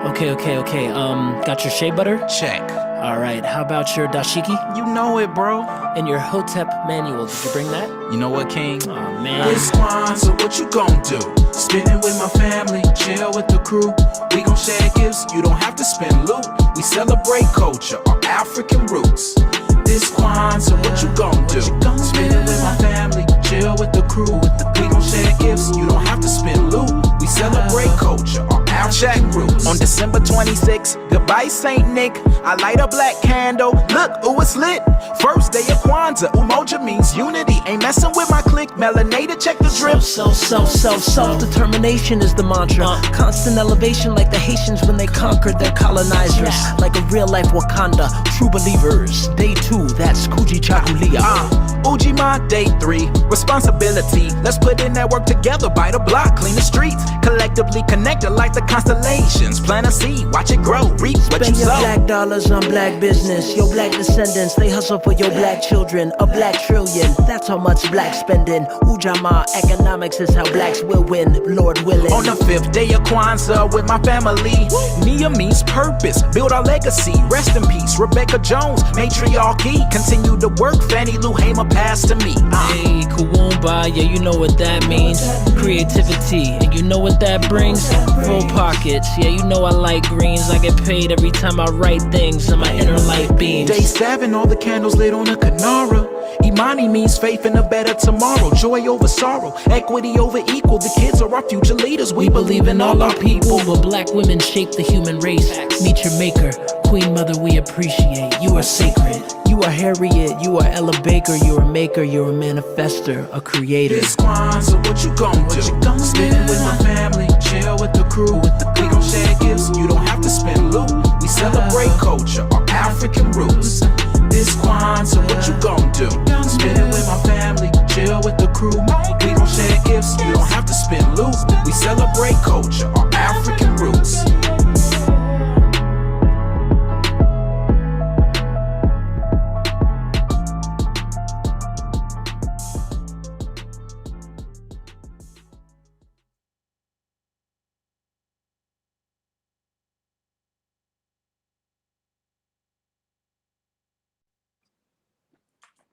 Okay. Got your shea butter? Check. All right, how about your dashiki? You know it, bro. And your Hotep manual, did you bring that? You know what, King? Oh, man. This Kwanzaa, what you gon' do? Spending with my family, chill with the crew. We gon' share gifts, you don't have to spend loot. We celebrate culture, our African roots. This Kwanzaa, what you gon' do? Spending with my family, chill with the crew. We gon' share gifts, you don't have to spend loot. We celebrate culture, our African roots. On December 26th, goodbye Saint Nick. I light a black candle, look, ooh, it's lit. First day of Kwanzaa, Umoja means unity. Ain't messing with my clique, melanated, check the drip. Self-determination is the mantra. Constant elevation like the Haitians when they conquered their colonizers. Like a real-life Wakanda, true believers. Day 2, that's Kuji Chakulia. Ujima, day 3, responsibility. Let's put in that work together, by the block, clean the streets. Collectively connected like the constellations. Plant a seed, watch it grow, reap what you Spend your sow. black dollars on black business. Your black descendants, they hustle for your black children. A black trillion, that's how much black spending. Ujama, economics is how blacks will win, Lord willing. On the 5th day of Kwanzaa with my family. Nia means purpose, build our legacy. Rest in peace, Rebecca Jones, matriarchy. Continue to work, Fannie Lou Hamer passed to me. Hey, KUUMBA, yeah, you know what that means. Creativity, and you know what that brings? Full pockets, yeah, you know I like greens. I get paid every time I write things, and my inner light beams. Day 7, all the candles lit on a Kanara. Imani means faith in a better tomorrow. Joy over sorrow, equity over equal. The kids are our future leaders, we believe in all our people. But black women shape the human race. Meet your maker, Queen Mother, we appreciate. You are sacred. You are Harriet, you are Ella Baker. You're a maker, you're a manifester, a creator. This Kwanzaa, what you gon' do? Spending with my family, chill with the crew. We gon' share gifts, you don't have to spend loot. We celebrate culture, our African roots. This Kwanzaa, what you gon' do? Spending with my family, chill with the crew. We gon' share gifts, you don't have to spend loot. We celebrate culture, our African roots.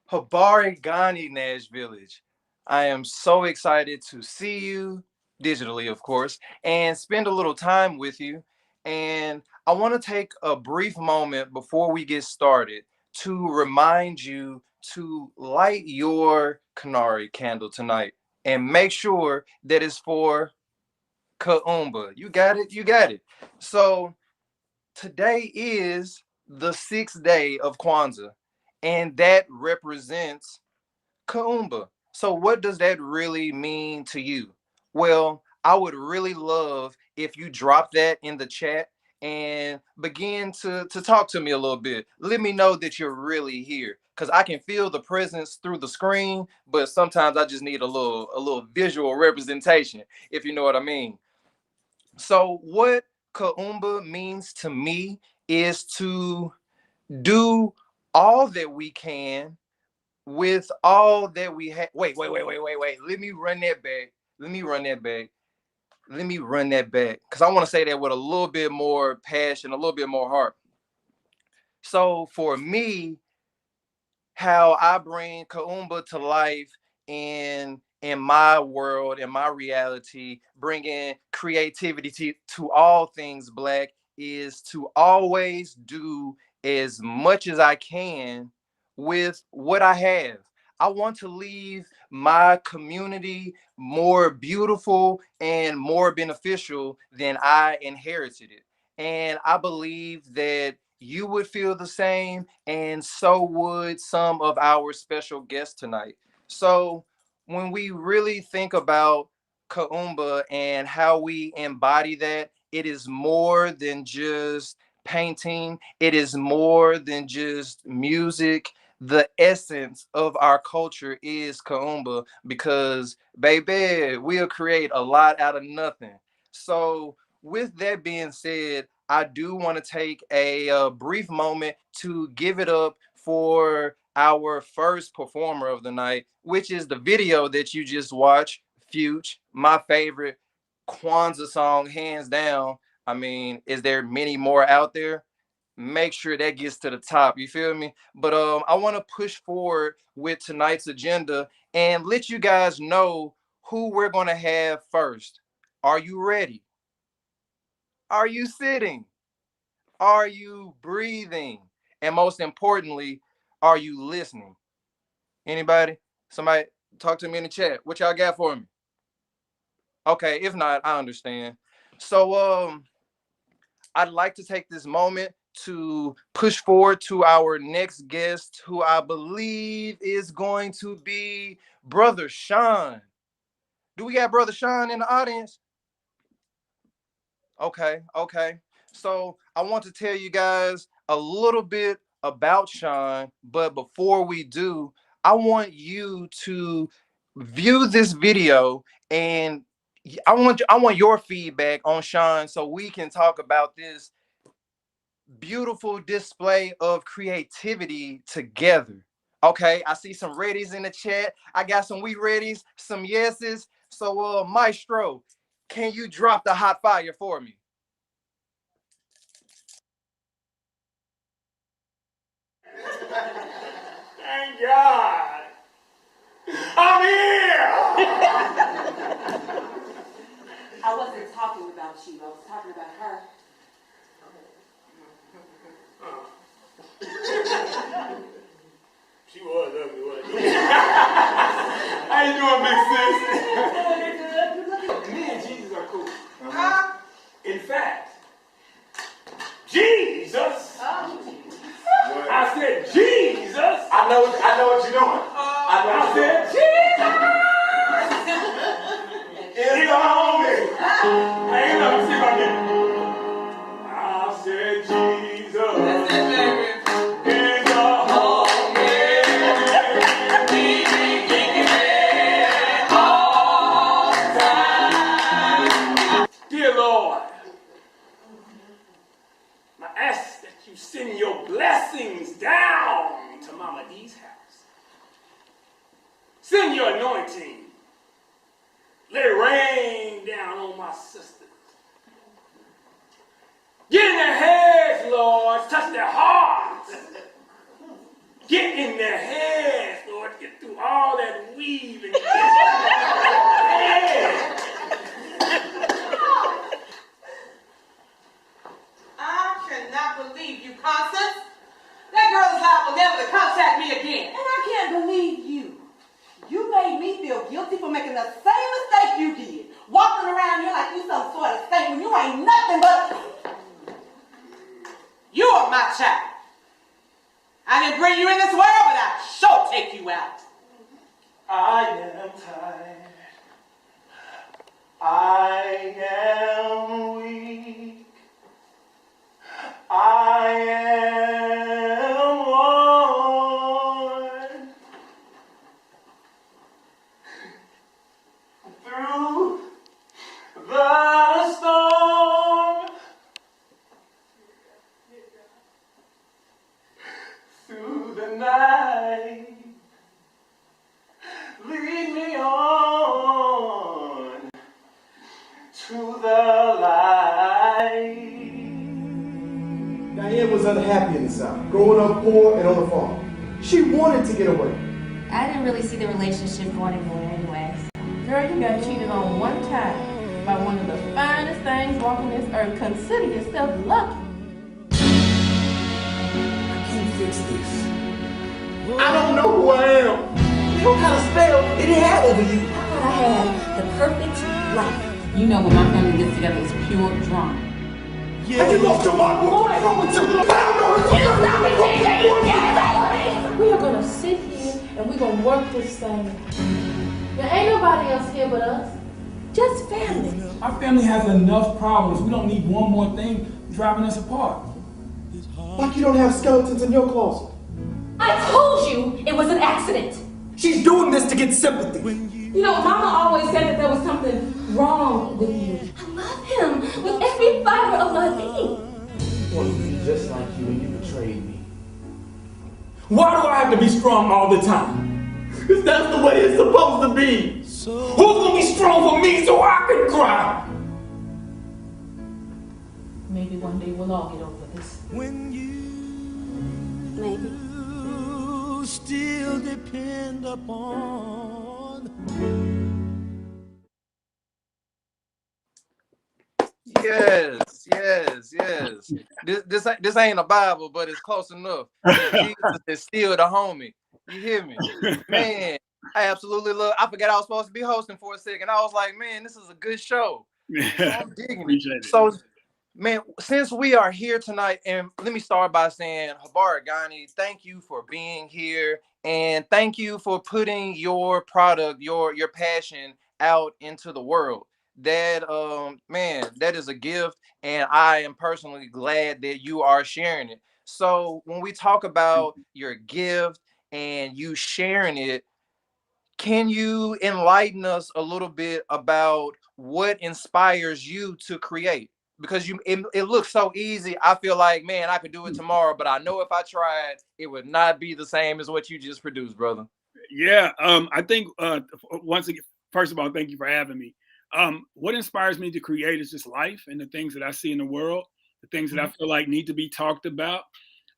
Habari Gani Nash Village. I am so excited to see you, digitally, of course, and spend a little time with you. And I want to take a brief moment before we get started to remind you to light your Canary candle tonight and make sure that it's for KUUMBA. You got it? You got it. So today is the 6th day of Kwanzaa, and that represents KUUMBA. So what does that really mean to you? Well, I would really love if you drop that in the chat and begin to talk to me a little bit. Let me know that you're really here, because I can feel the presence through the screen, but sometimes I just need a little visual representation, if you know what I mean. So what KUUMBA means to me is to do all that we can with all that we have. Wait. Let me run that back. Because I want to say that with a little bit more passion, a little bit more heart. So for me, how I bring KUUMBA to life in my world, in my reality, bringing creativity to all things black, is to always do as much as I can with what I have. I want to leave my community more beautiful and more beneficial than I inherited it. And I believe that you would feel the same, and so would some of our special guests tonight. So when we really think about KUUMBA and how we embody that, it is more than just painting, it is more than just music. The essence of our culture is KUUMBA, because baby, we'll create a lot out of nothing. So with that being said, I do want to take a brief moment to give it up for our first performer of the night, which is the video that you just watched, Fuge, my favorite Kwanzaa song, hands down. I mean, is there many more out there? Make sure that gets to the top. You feel me? But I want to push forward with tonight's agenda and let you guys know who we're going to have first. Are you ready? Are you sitting? Are you breathing? And most importantly, are you listening? Anybody? Somebody talk to me in the chat. What y'all got for me? Okay, if not, I understand. So I'd like to take this moment to push forward to our next guest, who I believe is going to be Brother Sean. Do we got Brother Sean in the audience? Okay. So I want to tell you guys a little bit about Sean, but before we do, I want you to view this video and I want your feedback on Sean so we can talk about this beautiful display of creativity together. Okay, I see some readies in the chat. I got some we readies, some yeses. So Maestro, can you drop the hot fire for me? Thank God. I'm here. I wasn't talking about you. I was talking about her. She was ugly, wasn't she? How you doing, big sis? Me and Jesus are cool. In fact, Jesus. I said Jesus. I know what you're doing. I said Jesus. It's the homie. Hey, let me see if I can. I said Jesus. That's it, baby. It's the homie. We be kicking it all the time. Dear Lord, I ask that you send your blessings down to Mama D's house. Send your anointing. Let it rain down on my sisters. Get in their heads, Lord. Touch their hearts. Get in their heads, Lord. Get through all that weave and get in their heads. I cannot believe you, Constance. That girl is liable never to contact me again. And I can't believe you. You made me feel guilty for making the same mistake you did. Walking around here like you some sort of saint when you ain't nothing but... You are my child. I didn't bring you in this world, but I sure take you out. I am tired. I am weak. I am worn. Through the storm, through the night, lead me on to the light. Diane was unhappy in the South, growing up poor and on the farm. She wanted to get away. I didn't really see the relationship going anywhere anyways. Girl, you got cheated on one time by one of the finest things walking this earth. Consider yourself lucky. I can't fix this. I don't know who I am. You know what kind of spell it had over you. I thought I had the perfect life. You know when my family gets together, it's pure drama. And you lost your mark. What's wrong with you? We are gonna sit here and we're gonna work this thing. There ain't nobody else here but us. Just family. Our family has enough problems. We don't need one more thing driving us apart. Like you don't have skeletons in your closet. I told you it was an accident. She's doing this to get sympathy. You know, Mama always said that there was something wrong with you. I love him with every fiber of my being. I want to be just like you when you betrayed me. Why do I have to be strong all the time? Because that's the way it's supposed to be. Who's gonna be strong for me so I can cry? maybe one day we'll all get over this. When Maybe. you still depend upon. Yes, yes, yes. This ain't a Bible, but it's close enough. Because Jesus is still the homie. You hear me? Man, I absolutely love. I forgot I was supposed to be hosting for a second. I was like, man, this is a good show. So I'm digging it. Appreciate it. So, man, since we are here tonight, and let me start by saying, Habar Ghani, thank you for being here, and thank you for putting your product, your passion out into the world. That man, that is a gift, and I am personally glad that you are sharing it. So when we talk about your gift and you sharing it, can you enlighten us a little bit about what inspires you to create? Because it looks so easy. I feel like, man, I could do it tomorrow, but I know if I tried, it would not be the same as what you just produced, brother. Yeah, I think once again, first of all, thank you for having me. What inspires me to create is just life and the things that I see in the world, the things that I feel like need to be talked about.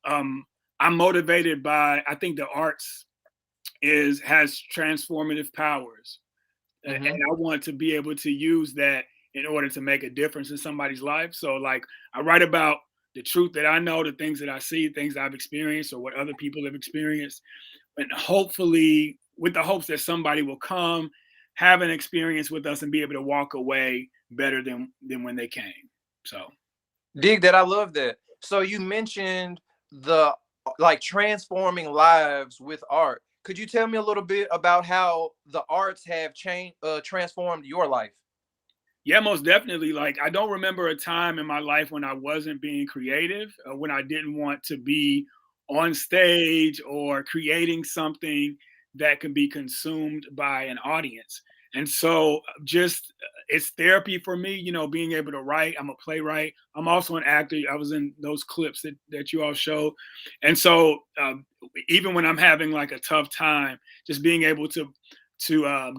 Um, I'm motivated by, I think the arts has transformative powers, and I want to be able to use that in order to make a difference in somebody's life. So, like, I write about the truth that I know, the things that I see, things I've experienced, or what other people have experienced, and hopefully with the hopes that somebody will come, have an experience with us, and be able to walk away better than when they came. So Dig that. I love that. So you mentioned the like transforming lives with art. Could you tell me a little bit about how the arts have changed, transformed your life? yeah, most definitely. Like, I don't remember a time in my life when I wasn't being creative, when I didn't want to be on stage or creating something that can be consumed by an audience. And so, just it's therapy for me, being able to write. I'm a playwright. I'm also an actor. I was in those clips that you all showed. And so, even when I'm having like a tough time, just being able to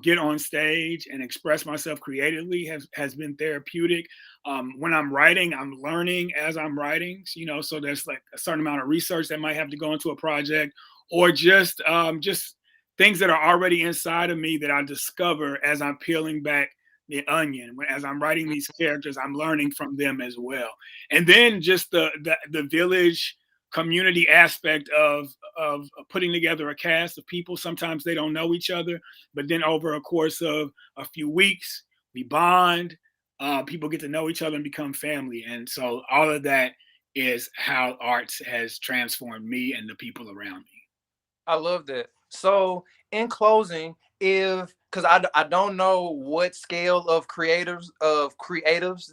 get on stage and express myself creatively has been therapeutic. When I'm writing, I'm learning as I'm writing, so there's like a certain amount of research that might have to go into a project, or just things that are already inside of me that I discover as I'm peeling back the onion. As I'm writing these characters, I'm learning from them as well. And then just the village community aspect of putting together a cast of people. Sometimes they don't know each other, but then over a course of a few weeks, we bond. People get to know each other and become family. And so all of that is how arts has transformed me and the people around me. I love that. So, in closing, if because I don't know what scale of creatives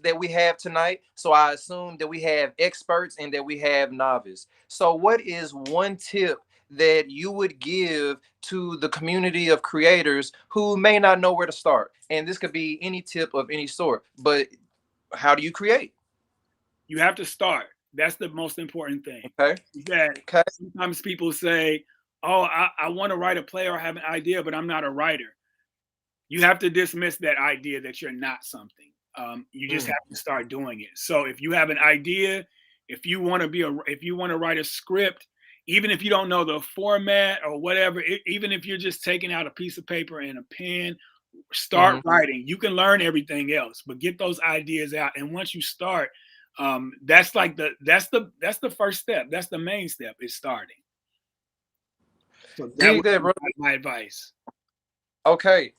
that we have tonight, so I assume that we have experts and that we have novice. So, what is one tip that you would give to the community of creators who may not know where to start? And this could be any tip of any sort, but how do you create? You have to start. That's the most important thing. Okay. That Okay. sometimes people say, "Oh, I want to write a play or have an idea, but I'm not a writer." You have to dismiss that idea that you're not something. You just have to start doing it. So if you have an idea, if you want to write a script, even if you don't know the format or whatever, even if you're just taking out a piece of paper and a pen, start writing. You can learn everything else, but get those ideas out. And once you start, that's the first step. That's the main step, is starting. So that would be my advice. Okay.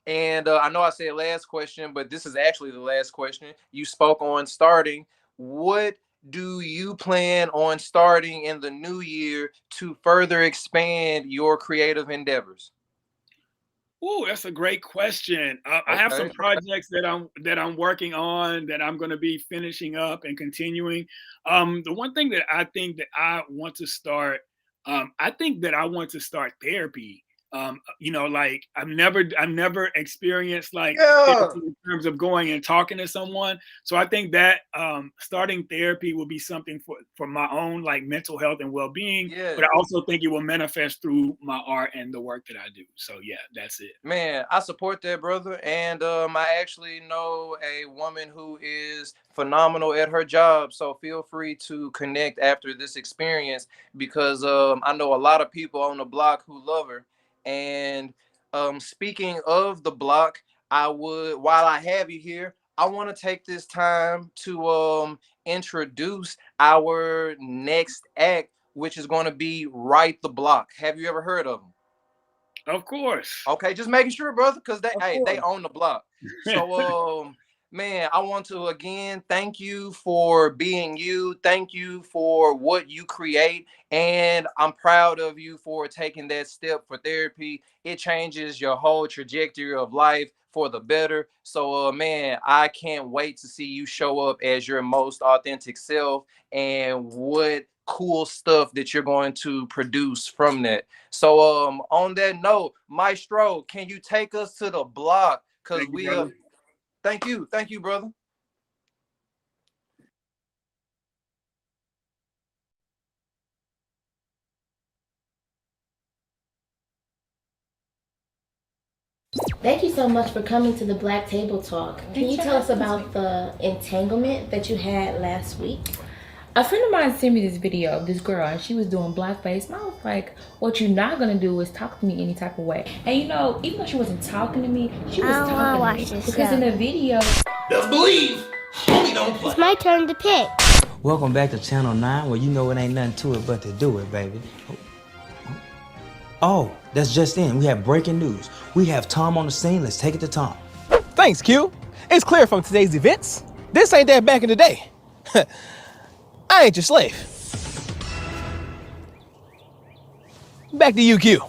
And I know I said last question, but this is actually the last question. You spoke on starting. What do you plan on starting in the new year to further expand your creative endeavors? Oh, that's a great question. I have some projects that I'm working on that I'm going to be finishing up and continuing. The one thing that I think that I want to start, I think that I want to start therapy You know, like I've never experienced like Yeah. therapy in terms of going and talking to someone. So I think that starting therapy will be something for my own like mental health and well-being. Yeah. But I also think it will manifest through my art and the work that I do. So yeah, that's it. Man, I support that, brother. And I actually know a woman who is phenomenal at her job. So feel free to connect after this experience because I know a lot of people on the block who love her. And speaking of the block, while I have you here, I want to take this time to introduce our next act, which is going to be Right the Block. Have you ever heard of them? Of course. Okay, just making sure, brother, because they own the block. So man, I want to again thank you for being you. Thank you for what you create. And I'm proud of you for taking that step for therapy. It changes your whole trajectory of life for the better. So man, I can't wait to see you show up as your most authentic self and what cool stuff that you're going to produce from that. So on that note, Maestro, can you take us to the block? Because thank you, brother. Thank you so much for coming to the Black Table Talk. Can you tell us about the entanglement that you had last week? A friend of mine sent me this video of this girl and she was doing blackface and I was like, what you're not gonna do is talk to me any type of way. And you know, even though she wasn't talking to me, she was talking to me because in the video. Best believe, homie don't play. It's my turn to pick. Welcome back to Channel 9 where you know it ain't nothing to it but to do it, baby. Oh, that's just in. We have breaking news. We have Tom on the scene. Let's take it to Tom. Thanks, Q. It's clear from today's events. This ain't that back in the day. I ain't your slave. Back to you, Q.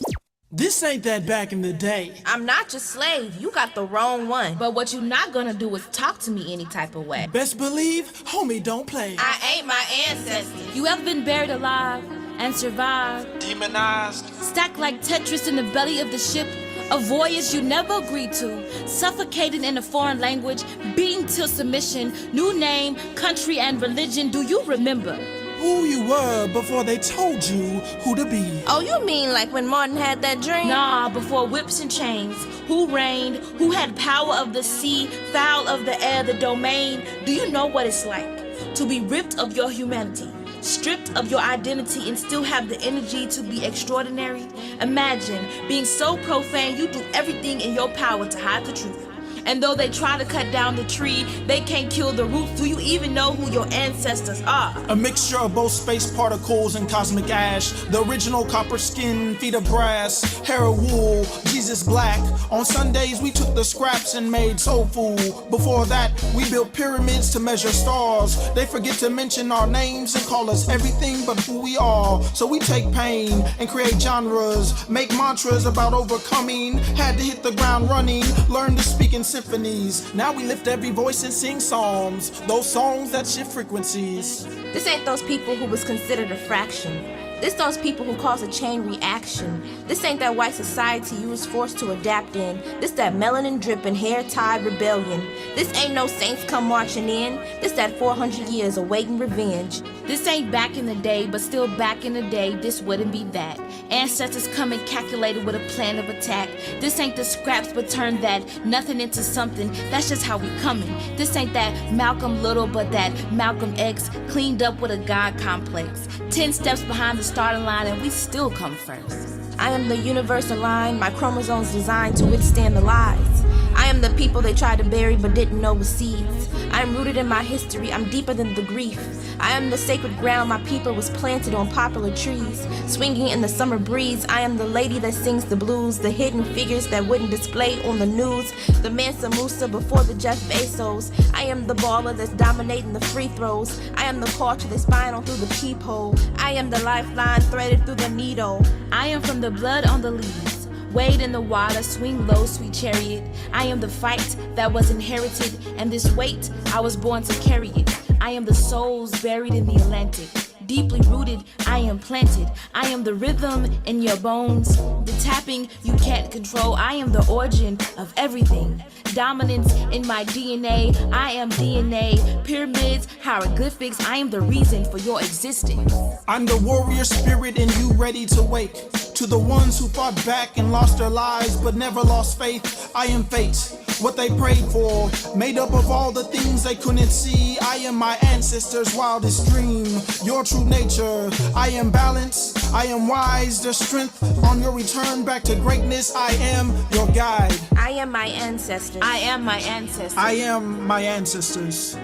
This ain't that back in the day. I'm not your slave. You got the wrong one. But what you're not gonna do is talk to me any type of way. Best believe, homie don't play. I ain't my ancestors. You ever been buried alive and survived? Demonized. Stacked like Tetris in the belly of the ship. A voyage you never agreed to. Suffocated in a foreign language. Beaten till submission. New name, country, and religion. Do you remember? Who you were before they told you who to be. Oh, you mean like when Martin had that dream? Nah, before whips and chains. Who reigned? Who had power of the sea, foul of the air, the domain? Do you know what it's like to be ripped of your humanity? Stripped of your identity and still have the energy to be extraordinary? Imagine being so profane you do everything in your power to hide the truth. And though they try to cut down the tree, they can't kill the roots. Do you even know who your ancestors are? A mixture of both space particles and cosmic ash. The original copper skin, feet of brass, hair of wool, Jesus black. On Sundays we took the scraps and made soul food. Before that we built pyramids to measure stars. They forget to mention our names and call us everything but who we are. So we take pain and create genres, make mantras about overcoming. Had to hit the ground running, learn to speak in symphonies. Now we lift every voice and sing psalms, those songs that shift frequencies. This ain't those people who was considered a fraction. This those people who cause a chain reaction. This ain't that white society you was forced to adapt in. This that melanin dripping, hair tied rebellion. This ain't no saints come marching in. This that 400 years awaiting revenge. This ain't back in the day, but still back in the day, this wouldn't be that. Ancestors coming calculated with a plan of attack. This ain't the scraps, but turn that nothing into something. That's just how we coming. This ain't that Malcolm Little, but that Malcolm X cleaned up with a God complex. 10 steps behind the starting line, and we still come first. I am the universe aligned, my chromosomes designed to withstand the lies. I am the people they tried to bury but didn't know was seeds. I am rooted in my history, I'm deeper than the grief. I am the sacred ground my people was planted on popular trees. Swinging in the summer breeze, I am the lady that sings the blues. The hidden figures that wouldn't display on the news. The Mansa Musa before the Jeff Bezos. I am the baller that's dominating the free throws. I am the culture that's spying on through the peephole. I am the lifeline threaded through the needle. I am from the blood on the leaves. Wade in the water, swing low, sweet chariot. I am the fight that was inherited, and this weight, I was born to carry it. I am the souls buried in the Atlantic. deeply rooted, I am planted. I am the rhythm in your bones, the tapping you can't control. I am the origin of everything. Dominance in my DNA, I am DNA. Pyramids, hieroglyphics, I am the reason for your existence. I'm the warrior spirit and you ready to wake. To the ones who fought back and lost their lives but never lost faith, I am fate. What they prayed for, made up of all the things they couldn't see. I am my ancestors' wildest dream, your true nature. I am balance, I am wise, the strength on your return back to greatness. I am your guide. I am my ancestors. I am my ancestors. I am my ancestors.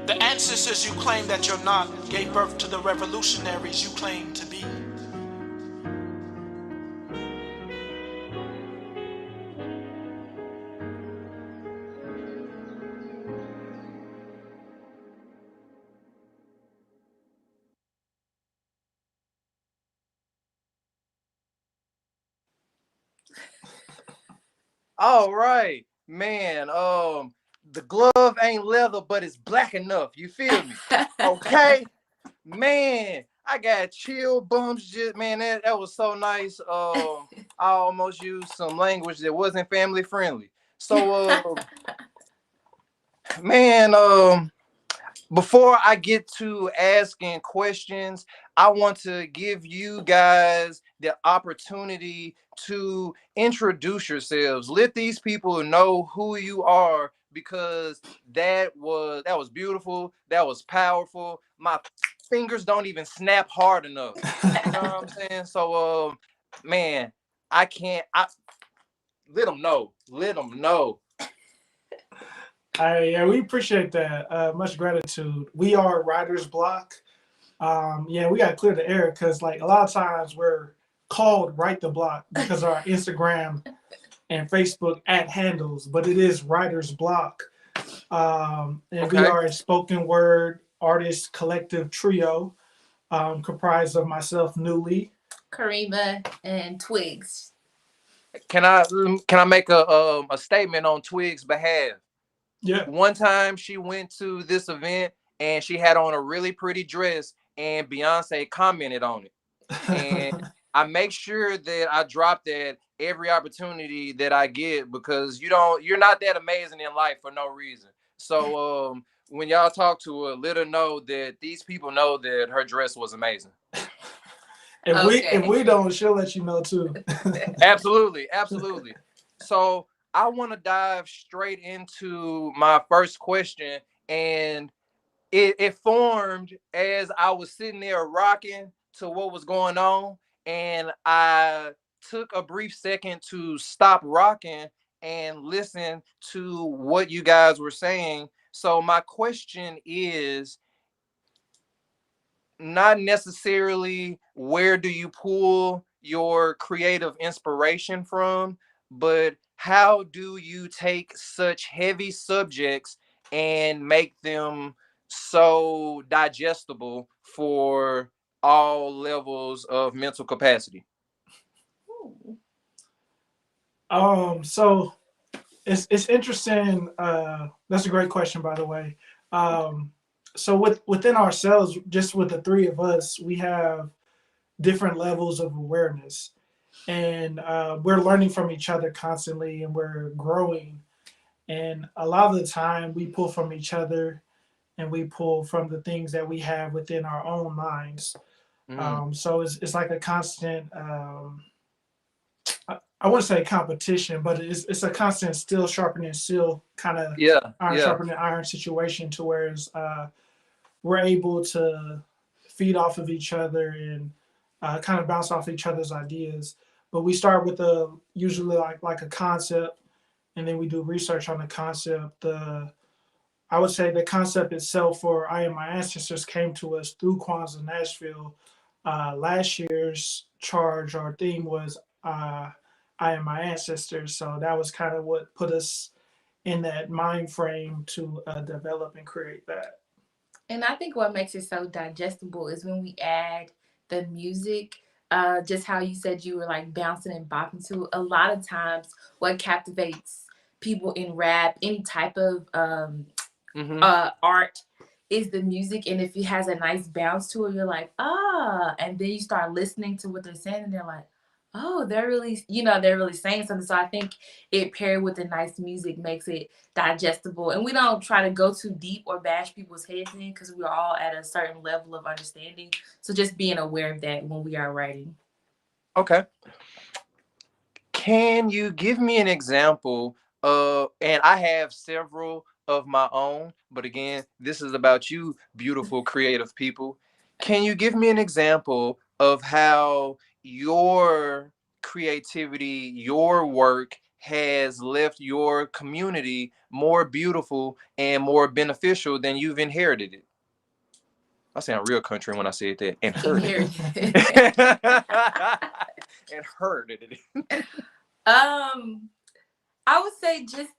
The ancestors you claim that you're not gave birth to the revolutionaries you claim to be. All right, man. The glove ain't leather, but it's black enough. You feel me? Okay, man. I got chill bumps. Just man, that was so nice. I almost used some language that wasn't family friendly. So, man, before I get to asking questions, I want to give you guys the opportunity to introduce yourselves. Let these people know who you are, because that was beautiful. That was powerful. My fingers don't even snap hard enough. You know what I'm saying? So, man, I can't. Let them know. Let them know. Yeah, we appreciate that. Much gratitude. We are Writer's Block. Yeah, we gotta clear the air because like a lot of times we're called Write the Block because of our Instagram and Facebook handles, but it is Writer's Block. And we are a spoken word artist collective trio, comprised of myself, Newly, Karima, and Twigs. Can I make a statement on Twig's behalf? Yeah. One time she went to this event and she had on a really pretty dress, and Beyonce commented on it. And I make sure that I drop that every opportunity that I get, because you're not that amazing in life for no reason. So when y'all talk to her, let her know that these people know that her dress was amazing. If we don't, she'll let you know too. Absolutely. So I want to dive straight into my first question, and it formed as I was sitting there rocking to what was going on, and I took a brief second to stop rocking and listen to what you guys were saying. So my question is not necessarily where do you pull your creative inspiration from, but how do you take such heavy subjects and make them so digestible for all levels of mental capacity? So it's interesting. That's a great question, by the way. So within ourselves, just with the three of us, we have different levels of awareness, and we're learning from each other constantly, and we're growing. And a lot of the time, we pull from each other, and we pull from the things that we have within our own minds. So it's like a constant. I wouldn't say competition, but it's a constant steel sharpening steel kind of iron sharpening iron situation, to whereas we're able to feed off of each other and kind of bounce off each other's ideas. But we start with usually like a concept, and then we do research on the concept. I would say the concept itself for I Am My Ancestors came to us through Kwanzaa Nashville. Last year's charge or theme was I Am My Ancestors. So that was kind of what put us in that mind frame to develop and create that. And I think what makes it so digestible is when we add the music, just how you said you were like bouncing and bopping to. A lot of times what captivates people in rap, any type of art, is the music, and if it has a nice bounce to it, you're like, ah, and then you start listening to what they're saying, and they're like, oh, they're really, they're really saying something. So I think it paired with the nice music makes it digestible, and we don't try to go too deep or bash people's heads in because we're all at a certain level of understanding. So just being aware of that when we are writing. Okay. Can you give me an example of, and I have several of my own, but again, this is about you, beautiful, creative people. Can you give me an example of how your creativity, your work has left your community more beautiful and more beneficial than you've inherited it? I sound real country when I said that. And heard it. And heard it. I would say just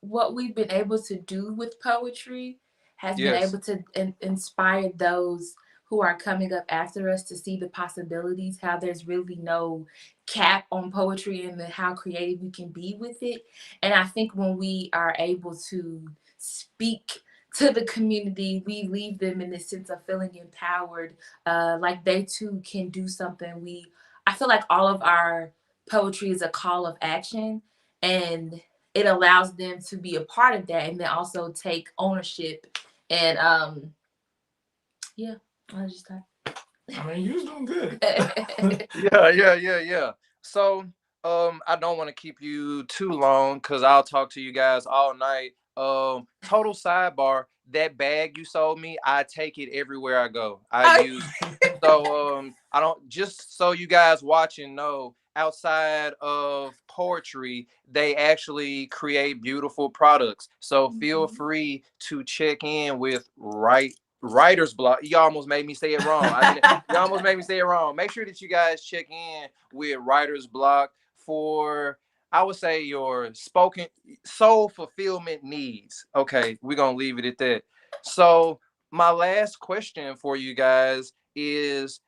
what we've been able to do with poetry has been able to inspire those who are coming up after us to see the possibilities, how there's really no cap on poetry and how creative you can be with it. And I think when we are able to speak to the community, we leave them in this sense of feeling empowered, like they too can do something. I feel like all of our poetry is a call of action, and it allows them to be a part of that and then also take ownership. And I just thought. I mean, you was doing good. Yeah. So I don't want to keep you too long because I'll talk to you guys all night. Total sidebar, that bag you sold me, I take it everywhere I go. I use so I don't, just so you guys watching know, outside of poetry, they actually create beautiful products. So feel free to check in with writer's block. You almost made me say it wrong. You almost made me say it wrong. Make sure that you guys check in with writer's block for, I would say, your spoken soul fulfillment needs. Okay, we're gonna leave it at that. So my last question for you guys is,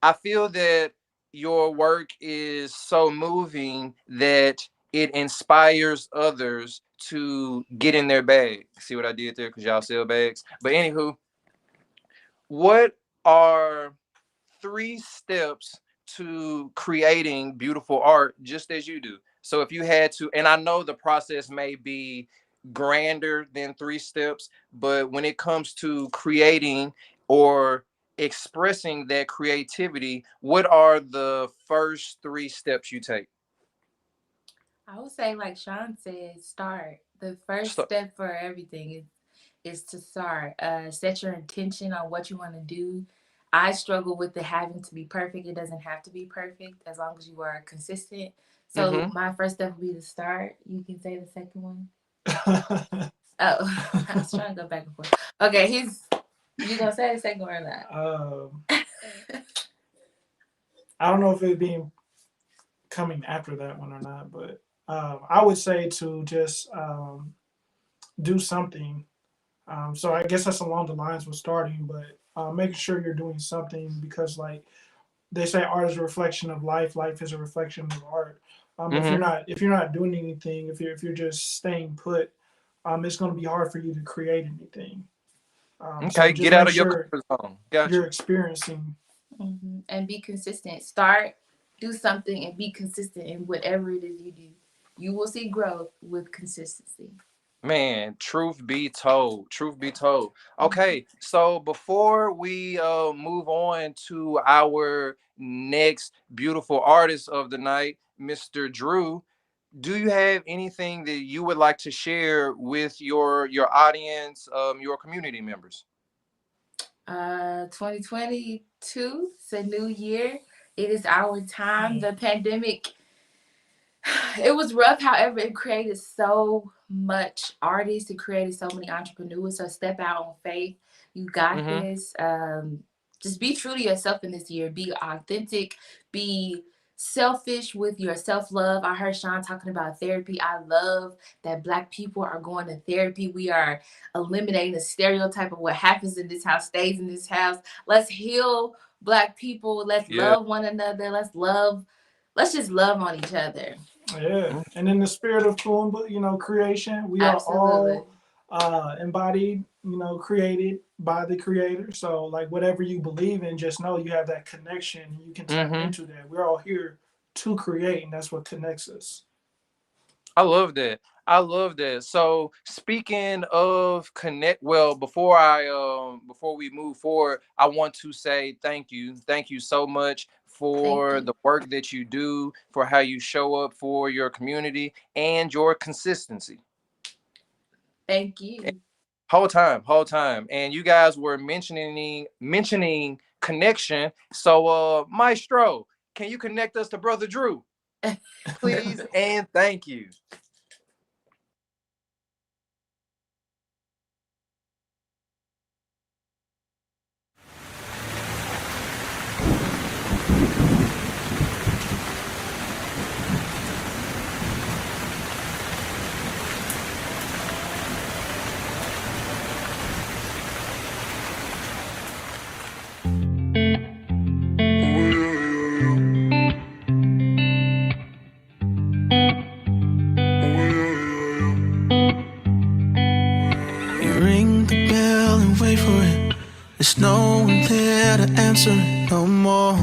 I feel that your work is so moving that it inspires others to get in their bag. See what I did there? Because y'all sell bags. But anywho, what are 3 steps to creating beautiful art just as you do? So if you had to, and I know the process may be grander than 3 steps, but when it comes to creating or expressing that creativity, what are the first 3 steps you take? I would say, like Sean said, start. The first step for everything is to start. Set your intention on what you want to do. I struggle with the having to be perfect. It doesn't have to be perfect as long as you are consistent. So my first step would be to start. You can say the second one. Oh, I was trying to go back and forth. Okay, you gonna say the second one or not? I don't know if it'd be coming after that one or not, but I would say to just do something. So I guess that's along the lines of starting, but making sure you're doing something, because like they say, art is a reflection of life. Life is a reflection of art. If you're not doing anything, if you're just staying put, it's going to be hard for you to create anything. Okay, get out of your comfort zone. Gotcha. You're experiencing. And be consistent. Start, do something, and be consistent in whatever it is you do. You will see growth with consistency. Man, truth be told. Okay, so before we move on to our next beautiful artist of the night, Mr. Drew, do you have anything that you would like to share with your audience, your community members? 2022, it's a new year. It is our time. The pandemic, it was rough. However, it created so much artists. It created so many entrepreneurs. So step out on faith. You got this. Just be true to yourself in this year. Be authentic. Be selfish with your self-love. I heard Sean talking about therapy. I love that Black people are going to therapy. We are eliminating the stereotype of what happens in this house stays in this house. Let's heal Black people. Let's love one another. Let's just love on each other. Yeah, and in the spirit of KUUMBA, creation, we are all embodied, created by the creator. So like whatever you believe in, just know you have that connection and you can tap into that. We're all here to create, and that's what connects us. I love that. I love that. So speaking of connect, well, before we move forward, I want to say thank you. Thank you so much for the work that you do, for how you show up for your community and your consistency. Thank you. Whole time. And you guys were mentioning connection. So Maestro, can you connect us to Brother Drew? Please and thank you. Ring the bell and wait for it. There's no one there to answer it no more.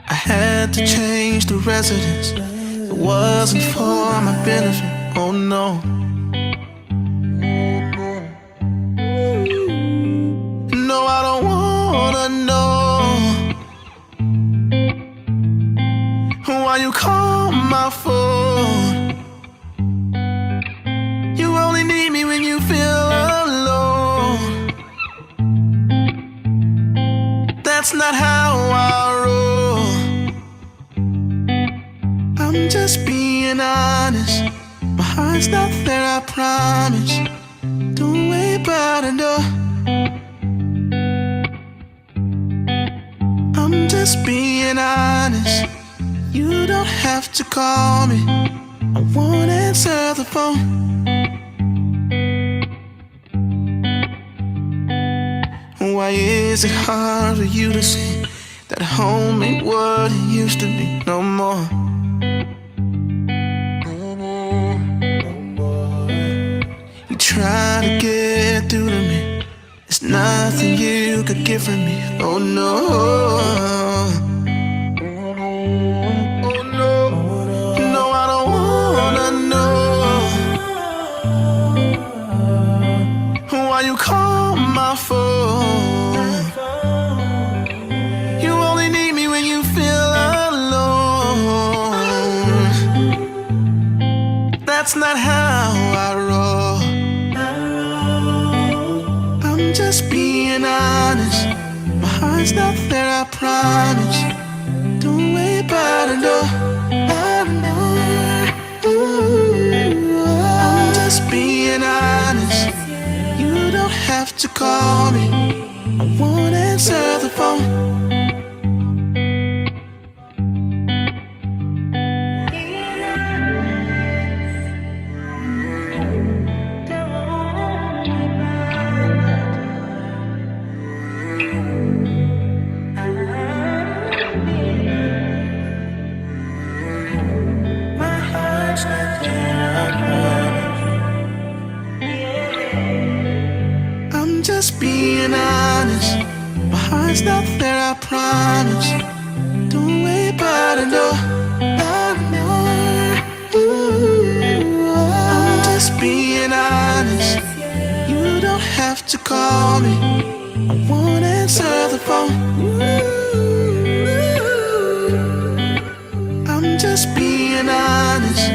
I had to change the residence. It wasn't for my benefit, oh no. No, I don't wanna know why you call my phone. You only need me when you feel alone. That's not how I roll. I'm just being honest. My heart's not there, I promise. Don't worry about it, no. I'm just being honest. You don't have to call me. I won't answer the phone. Why is it hard for you to see that home ain't what it used to be no more? You try to get through to me. There's nothing you could give from me. Oh no. No, I don't wanna know why you call my phone. You only need me when you feel alone. That's not how I roll. I'm just being honest. My heart's not there, I promise. Don't worry about it, no. I'm just being honest. You don't have to call me. I won't answer the phone. I'm just being honest. My heart's not there, I promise. Don't worry about it, no. I'm just being honest. You don't have to call me. I won't answer the phone. I'm just being honest.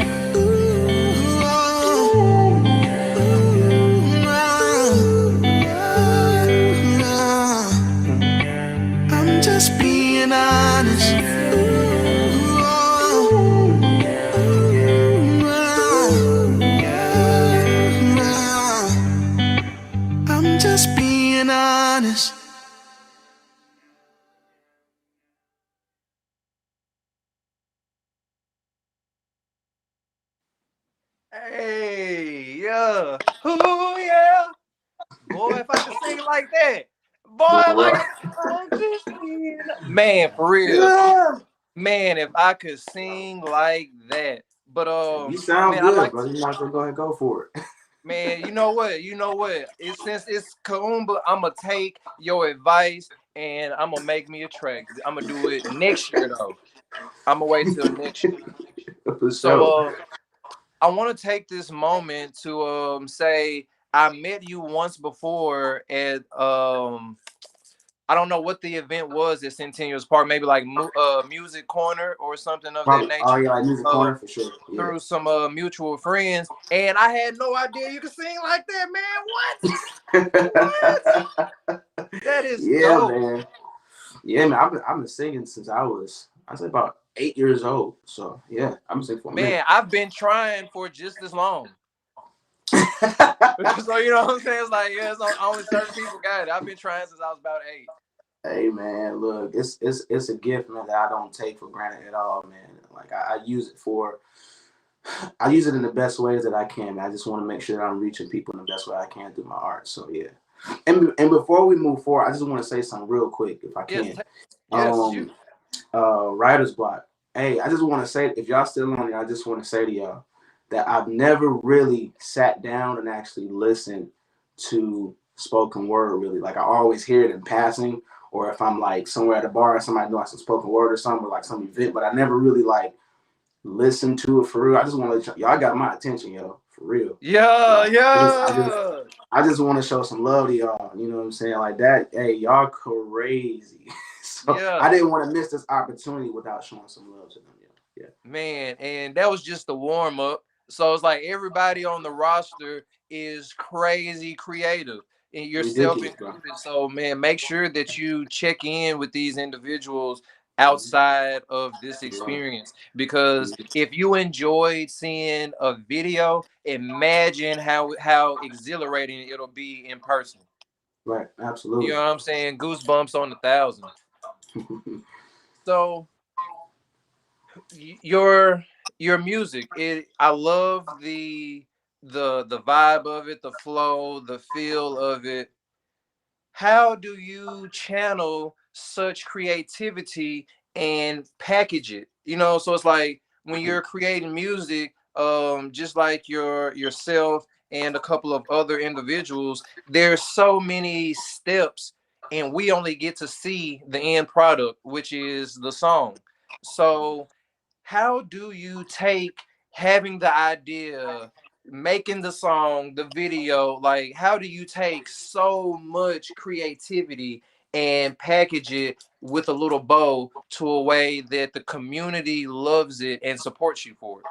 I'm just being honest. I'm just being honest. Hey, yeah. Ooh, yeah. Boy, if I could sing like that. Boy, if I could sing. Man, for real. Yeah. Man, if I could sing like that. But You sound man, good, bro. You might as well go ahead and go for it. man, you know what? Since it's KUUMBA, I'm gonna take your advice and I'm gonna make me a track. I'm gonna do it next year though. I'm gonna wait till next year. For So sure. I want to take this moment to say I met you once before at I don't know what the event was at Centennial's Park, maybe like Music Corner or something of that Probably, oh nature. yeah, like Music Corner for sure. Yeah. Through some mutual friends, and I had no idea you could sing like that, man. What? That is Yeah, dope. man. Yeah, man. I've been singing since I say about 8 years old. So yeah, I've been singing for a minute. Man, I've been trying for just as long. So you know what I'm saying? It's like, yeah, it's only certain people got it. I've been trying since I was about 8. Hey man, look, it's a gift, man, that I don't take for granted at all, man. Like I use it in the best ways that I can, man. I just want to make sure that I'm reaching people in the best way I can through my art. So yeah. And before we move forward, I just want to say something real quick, if I can. Yes, Writer's block. Hey, I just want to say, if y'all still on here, I just want to say to y'all that I've never really sat down and actually listened to spoken word, really. Like I always hear it in passing, or if I'm like somewhere at a bar and somebody knows some spoken word or something, or like some event, but I never really like listened to it for real. I just want to y'all got my attention, yo, for real. Yeah, Like, yeah. I just want to show some love to y'all. You know what I'm saying? Like that. Hey, y'all crazy. So Yeah. I didn't want to miss this opportunity without showing some love to them. Yeah. Man, and that was just the warm up. So it's like everybody on the roster is crazy creative, and yourself included. So man, make sure that you check in with these individuals outside of this experience, because if you enjoyed seeing a video, imagine how exhilarating it'll be in person. Right, absolutely. You know what I'm saying? Goosebumps on 1,000. So your music, I love the vibe of it, the flow, the feel of it. How do you channel such creativity and package it? You know, so it's like when you're creating music, just like yourself and a couple of other individuals, there's so many steps, and we only get to see the end product, which is the song. So how do you take having the idea, making the song, the video, like how do you take so much creativity and package it with a little bow to a way that the community loves it and supports you for it?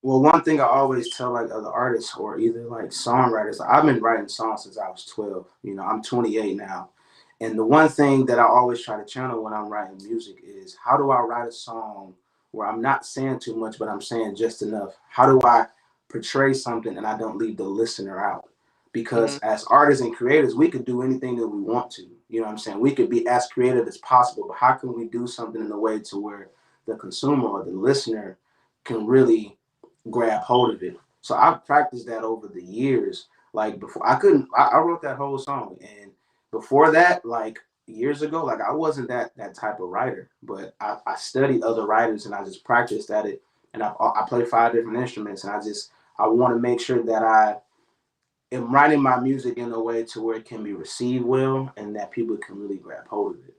Well, one thing I always tell like other artists or either like songwriters, I've been writing songs since I was 12. You know, I'm 28 now. And the one thing that I always try to channel when I'm writing music is how do I write a song where I'm not saying too much, but I'm saying just enough? How do I portray something and I don't leave the listener out? Because as artists and creators, we could do anything that we want to. You know what I'm saying? We could be as creative as possible, but how can we do something in a way to where the consumer or the listener can really grab hold of it? So I've practiced that over the years. Like before, I wrote that whole song, and before that, like years ago, like I wasn't that type of writer, but I studied other writers and I just practiced at it. And I play 5 different instruments, and I want to make sure that I am writing my music in a way to where it can be received well and that people can really grab hold of it.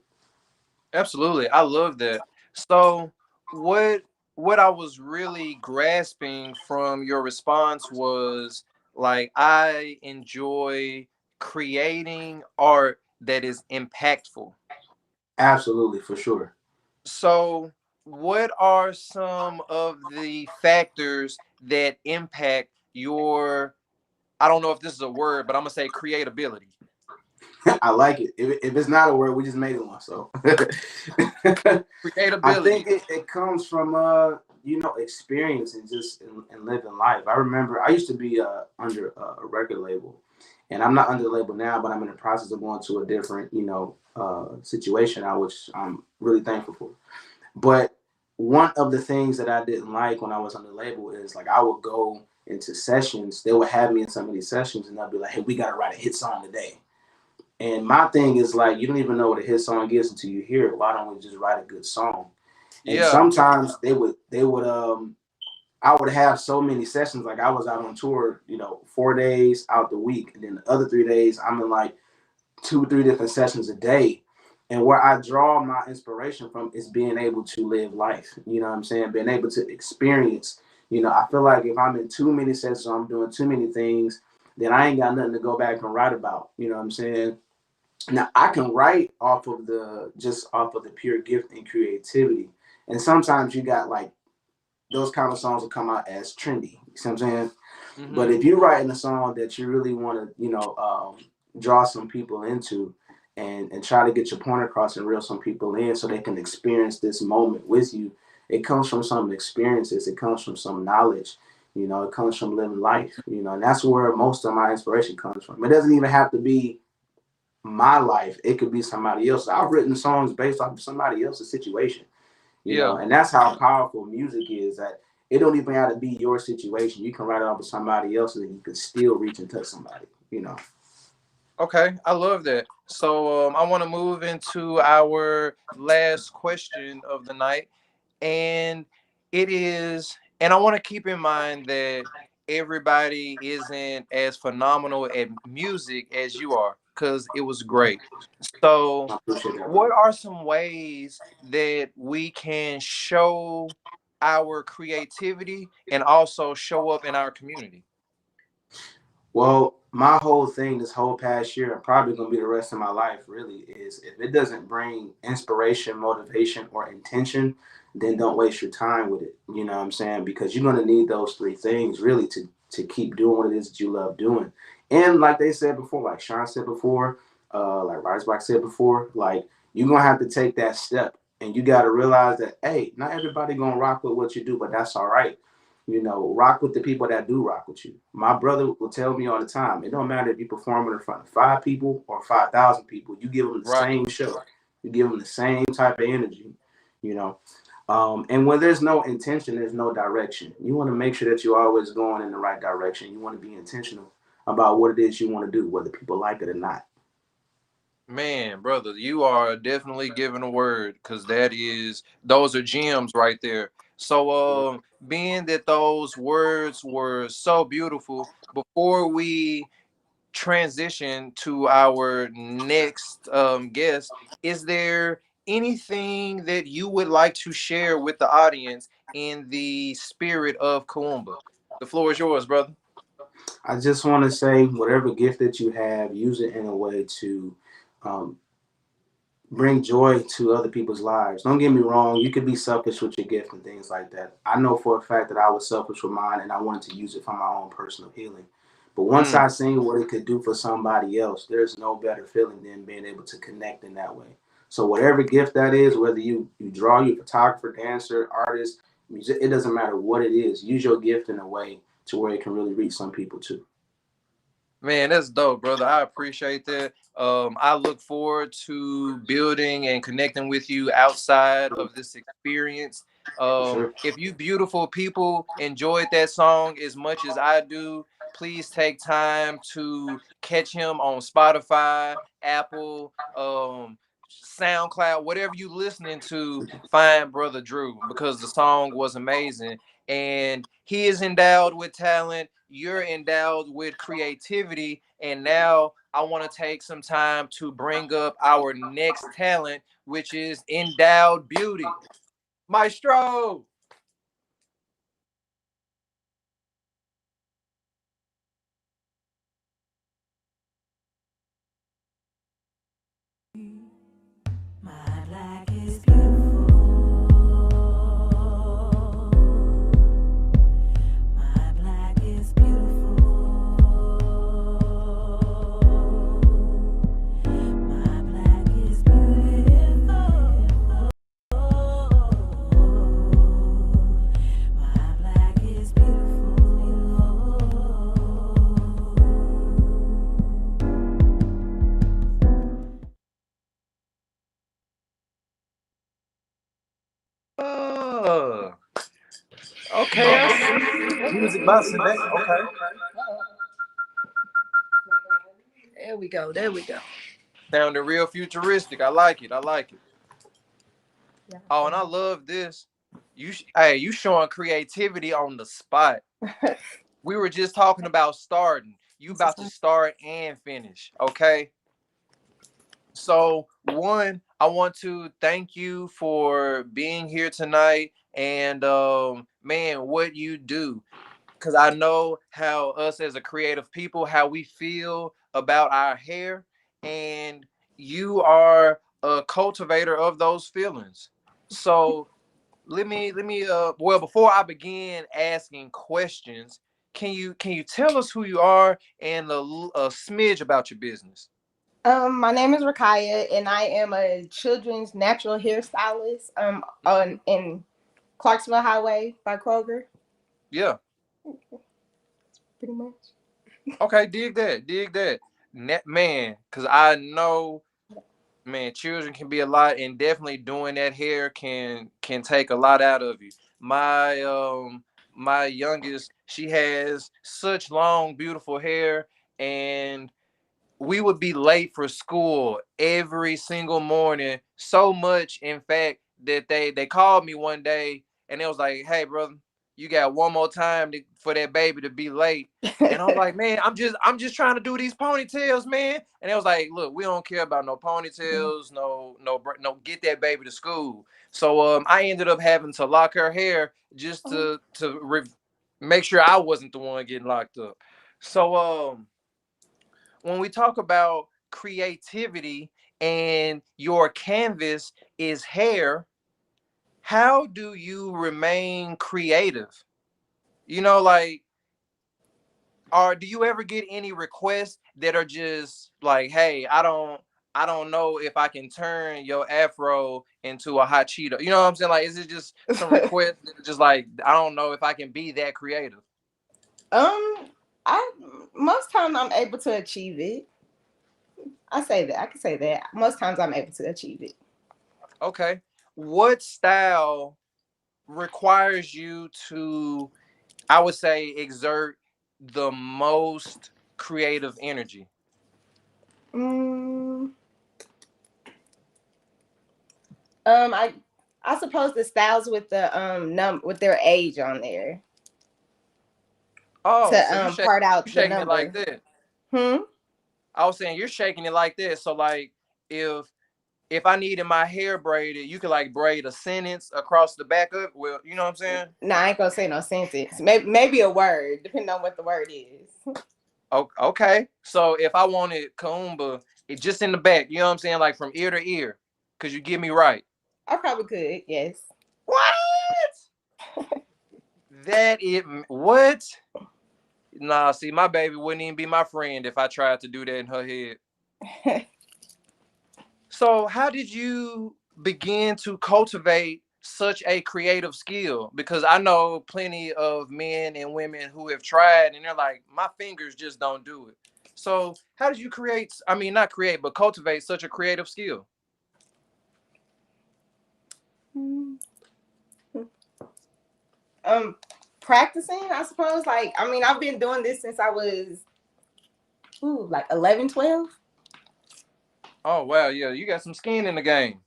Absolutely. I love that. So what I was really grasping from your response was like I enjoy creating art that is impactful. Absolutely, for sure. So what are some of the factors that impact your, I don't know if this is a word, but I'm gonna say creatability? I like it. If it's not a word, we just made it one. So creatability. I think it comes from experience and just in living life. I remember I used to be under a record label, and I'm not under the label now, but I'm in the process of going to a different situation now, which I'm really thankful for. But one of the things that I didn't like when I was on the label is like I would go into sessions. They would have me in some of these sessions, and they'll be like, "Hey, we gotta write a hit song today." And my thing is like, you don't even know what a hit song is until you hear it. Why don't we just write a good song? And sometimes they would I would have so many sessions. Like I was out on tour, 4 days out the week, and then the other 3 days I'm in like 2-3 different sessions a day. And where I draw my inspiration from is being able to live life. You know what I'm saying? Being able to experience. I feel like if I'm in too many sessions, I'm doing too many things, then I ain't got nothing to go back and write about. You know what I'm saying? Now I can write off of the pure gift and creativity. And sometimes you got like those kind of songs will come out as trendy. You see what I'm saying? Mm-hmm. But if you're writing a song that you really want to, draw some people into and try to get your point across and reel some people in so they can experience this moment with you, it comes from some experiences. It comes from some knowledge. It comes from living life. And that's where most of my inspiration comes from. It doesn't even have to be my life. It could be somebody else. I've written songs based off of somebody else's situation. And that's how powerful music is, that it don't even have to be your situation. You can write it off of somebody else and you can still reach and touch somebody, Okay, I love that. So I want to move into our last question of the night. And and I want to keep in mind that everybody isn't as phenomenal at music as you are, because it was great. So, I appreciate that, what brother. are some ways that we can show our creativity and also show up in our community? Well, my whole thing this whole past year, and probably gonna be the rest of my life, really, is if it doesn't bring inspiration, motivation, or intention, then don't waste your time with it. You know what I'm saying? Because you're gonna need those three things really to keep doing what it is that you love doing. And like they said before, like Sean said before, like Rise Black said before, like you're gonna have to take that step, and you got to realize that hey, not everybody gonna rock with what you do, but that's all right. Rock with the people that do rock with you. My brother will tell me all the time, it don't matter if you perform in front of 5 people or 5,000 people, you give them the Right. same show. You give them the same type of energy, you know. And when there's no intention, there's no direction. You want to make sure that you're always going in the right direction. You want to be intentional about what it is you want to do, whether people like it or not. Man, brother, you are definitely giving a word, because those are gems right there. So, being that those words were so beautiful, before we transition to our next guest, is there anything that you would like to share with the audience in the spirit of KUUMBA? The floor is yours, brother. I just want to say, whatever gift that you have, use it in a way to um, bring joy to other people's lives. Don't get me wrong, you could be selfish with your gift and things like that. I know for a fact that I was selfish with mine and I wanted to use it for my own personal healing. But once I seen what it could do for somebody else, there's no better feeling than being able to connect in that way. So whatever gift that is, whether you draw, you photographer, dancer, artist, music, it doesn't matter what it is. Use your gift in a way to where it can really reach some people too. Man, that's dope, brother. I appreciate that. I look forward to building and connecting with you outside of this experience. For sure. If you beautiful people enjoyed that song as much as I do, please take time to catch him on Spotify, Apple, SoundCloud, whatever you listening to. Find Brother Drew, because the song was amazing. And he is endowed with talent. You're endowed with creativity. And now I want to take some time to bring up our next talent, which is endowed beauty. Maestro. My black is beautiful. My black is beautiful. My black is beautiful. My black is beautiful. Okay, I see. Music box in that. Okay. There we go. There we go. Sounding real futuristic. I like it. I like it. Oh, and I love this. Hey, you showing creativity on the spot. We were just talking about starting. You about to start and finish, okay? So, one, I want to thank you for being here tonight and man, what you do. Because I know how us as a creative people, how we feel about our hair, and you are a cultivator of those feelings. So let me well, before I begin asking questions, can you tell us who you are and a smidge about your business? My name is Rakaya, and I am a children's natural hairstylist. In Clarksville Highway by Kroger. Yeah. Pretty much. Okay, dig that. Man, because I know, man, children can be a lot, and definitely doing that hair can take a lot out of you. My youngest, she has such long, beautiful hair, and we would be late for school every single morning. So much, in fact, that they called me one day and it was like, "Hey, brother, you got one more time for that baby to be late." And I'm like, "Man, I'm just trying to do these ponytails, man." And it was like, "Look, we don't care about no ponytails, no, get that baby to school." So I ended up having to lock her hair just to make sure I wasn't the one getting locked up. So when we talk about creativity and your canvas is hair, how do you remain creative? Like, do you ever get any requests that are just like, "Hey, I don't know if I can turn your afro into a hot Cheeto." You know what I'm saying? Like, is it just some requests that are just like, "I don't know if I can be that creative"? I most times I'm able to achieve it. I say that. I can say that. Most times I'm able to achieve it. Okay. What style requires you to, I would say, exert the most creative energy? Mm, I suppose the styles with the with their age on there Oh, so to part you out the shaking it like number. that. Hmm. I was saying you're shaking it like this. So like if I needed my hair braided, you could like braid a sentence across the back of it. Well, you know what I'm saying? No, I ain't gonna say no sentence. Maybe a word, depending on what the word is. Okay. So if I wanted KUUMBA, it just in the back, you know what I'm saying? Like from ear to ear. Could you get me right? I probably could. Yes. What? What? Nah, see, my baby wouldn't even be my friend if I tried to do that in her head. So, how did you begin to cultivate such a creative skill? Because I know plenty of men and women who have tried and they're like, my fingers just don't do it. So, how did you create, I mean, not create, but cultivate such a creative skill? Practicing, I suppose. Like, I mean, I've been doing this since I was like 11, 12. Oh, wow. Yeah, you got some skin in the game.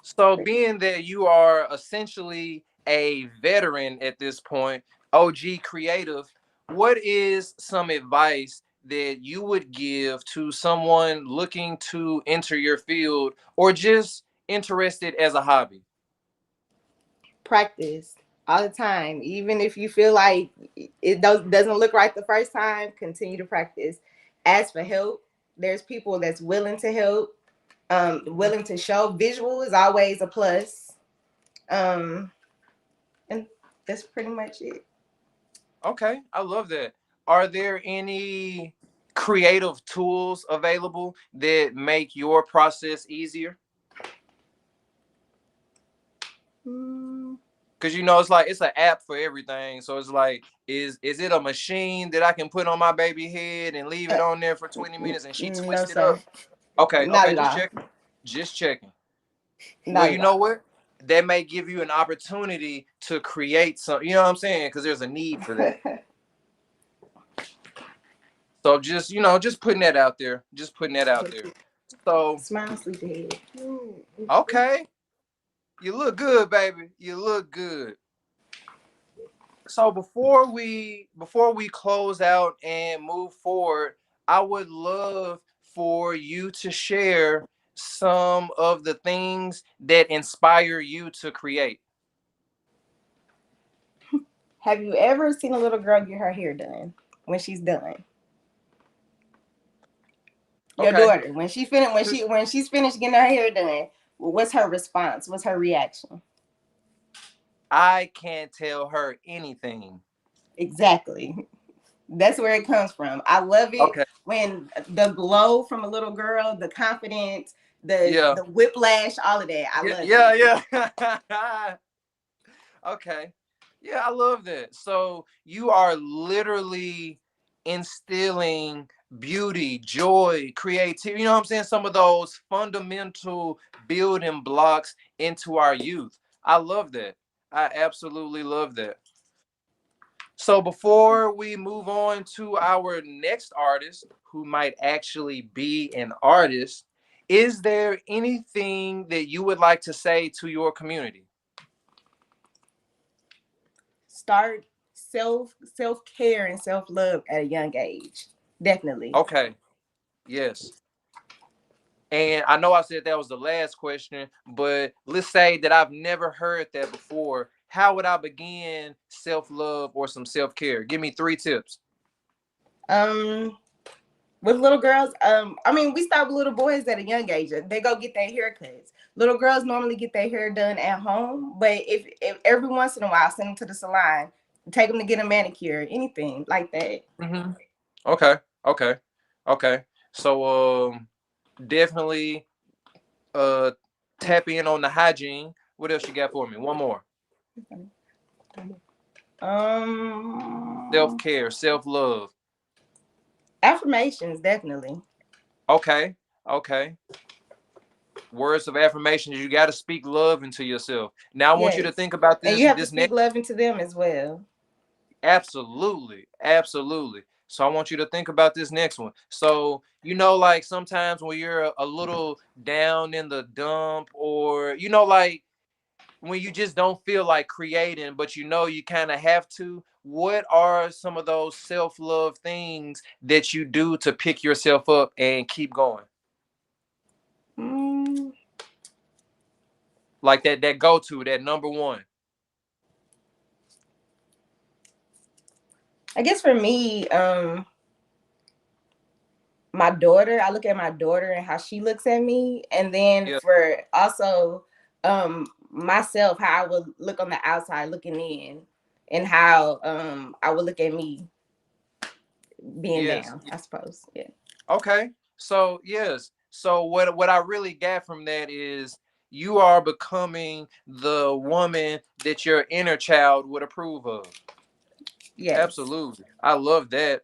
So, being that you are essentially a veteran at this point, OG creative, what is some advice that you would give to someone looking to enter your field or just interested as a hobby? Practice all the time. Even if you feel like it doesn't look right the first time, continue to practice. Ask for help. There's people that's willing to help, willing to show. Visual is always a plus. And that's pretty much it. Okay, I love that. Are there any creative tools available that make your process easier? Cause it's like it's an app for everything. So it's like, is it a machine that I can put on my baby head and leave it on there for 20 minutes and she No, twists it sir. up? Okay, Not at just all. checking. Just checking. Well, Not you at know all. what? That may give you an opportunity to create some, you know what I'm saying? Because there's a need for that. So just putting that out there. Just putting that out there. So Smile, sleepyhead. okay. You look good, baby. You look good. So before we close out and move forward, I would love for you to share some of the things that inspire you to create. Have you ever seen a little girl get her hair done when she's done? Your daughter, when she's finished getting her hair done, what's her response? What's her reaction? I can't tell her anything. Exactly. That's where it comes from. I love it when the glow from a little girl, the confidence, the whiplash, all of that. I love it. Yeah. Okay. Yeah, I love that. So you are literally instilling beauty, joy, creativity. You know what I'm saying? Some of those fundamental building blocks into our youth. I love that. I absolutely love that. So before we move on to our next artist, who might actually be an artist, is there anything that you would like to say to your community? Start self-care and self-love at a young age. Definitely. Okay. Yes. And I know I said that was the last question, but let's say that I've never heard that before. How would I begin self-love or some self-care? Give me 3 tips. With little girls, we start with little boys at a young age. They go get their haircuts. Little girls normally get their hair done at home, but if every once in a while, send them to the salon, take them to get a manicure, anything like that. Mm-hmm. Okay. So definitely tap in on the hygiene. What else you got for me? One more. Self-care, self-love. Affirmations, definitely. Okay. Words of affirmations. You got to speak love into yourself. Now I want you to think about this. And you have to speak love into them as well. Absolutely. So I want you to think about this next one. So, like sometimes when you're a little down in the dump, or, like when you just don't feel like creating, but you kind of have to, what are some of those self-love things that you do to pick yourself up and keep going? Like that go-to, that number one. I guess for me, my daughter, I look at my daughter and how she looks at me. And then for also myself, how I would look on the outside looking in, and how I would look at me being down, I suppose. Yeah. Okay. So So what I really got from that is you are becoming the woman that your inner child would approve of. Yes. Absolutely. I love that.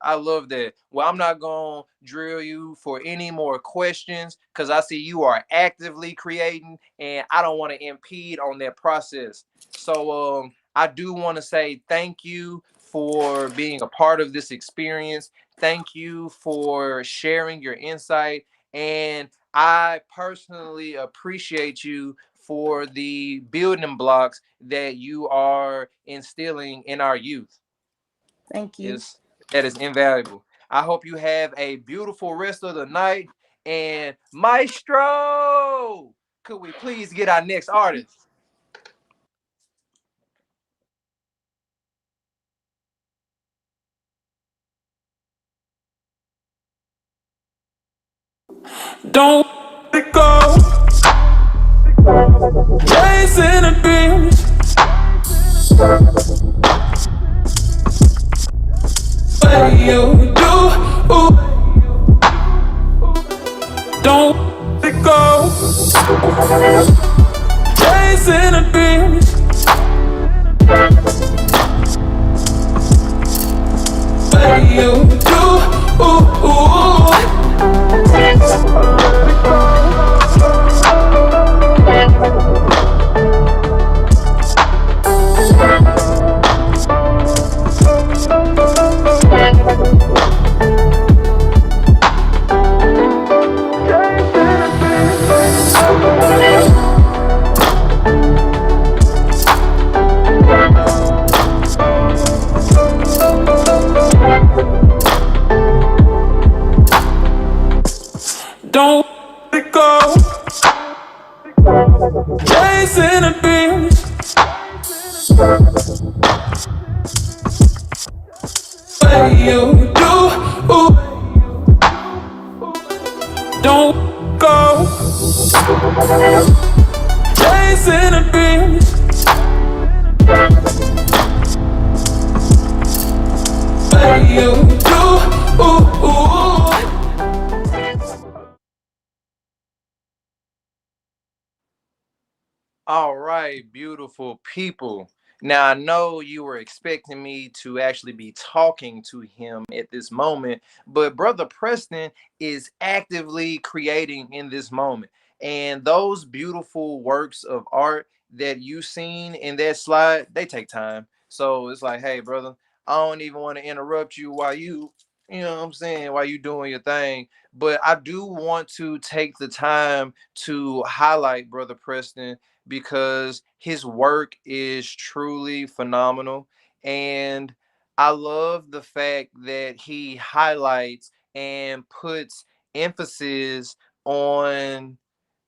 Well, I'm not going to drill you for any more questions because I see you are actively creating and I don't want to impede on that process. So I do want to say thank you for being a part of this experience. Thank you for sharing your insight. And I personally appreciate you for the building blocks that you are instilling in our youth. Thank you. That is invaluable. I hope you have a beautiful rest of the night. And Maestro, could we please get our next artist? Don't let it go. Chasing a dream. What you do? Don't let it go. Chasing a dream. What you do? in the business. What you do, don't go. Days in the business. What you do. All right, beautiful people. Now, I know you were expecting me to actually be talking to him at this moment, but Brother Preston is actively creating in this moment. And those beautiful works of art that you seen in that slide, they take time. So it's like, hey, brother, I don't even want to interrupt you while you know what I'm saying, while you doing your thing. But I do want to take the time to highlight Brother Preston because his work is truly phenomenal. And I love the fact that he highlights and puts emphasis on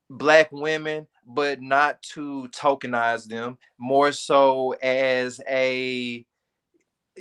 Black women, but not to tokenize them, more so as a,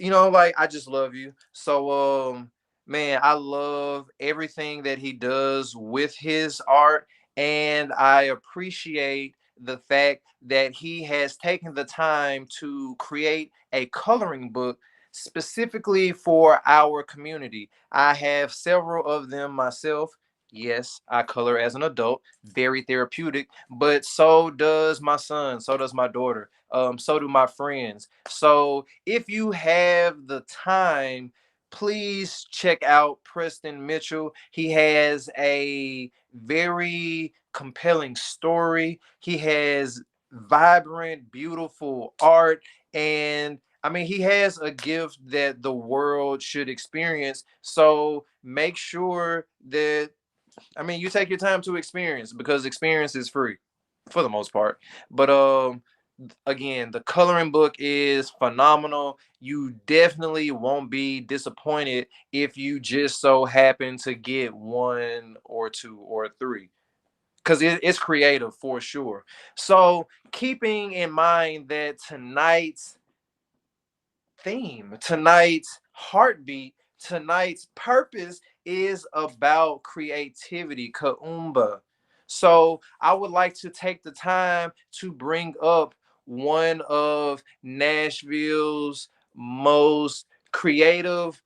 like, I just love you. So man, I love everything that he does with his art, and I appreciate the fact that he has taken the time to create a coloring book specifically for our community. I have several of them myself. Yes, I color as an adult, very therapeutic, but so does my son, so does my daughter, so do my friends. So if you have the time, please check out Preston Mitchell. He has a very compelling story. He has vibrant, beautiful art, and I mean, he has a gift that the world should experience. So make sure that, I mean, you take your time to experience, because experience is free for the most part. But again, the coloring book is phenomenal. You definitely won't be disappointed if you just so happen to get one or two or three, because it's creative for sure. So keeping in mind that tonight's theme, tonight's heartbeat, tonight's purpose is about creativity, KUUMBA. So I would like to take the time to bring up one of Nashville's most creative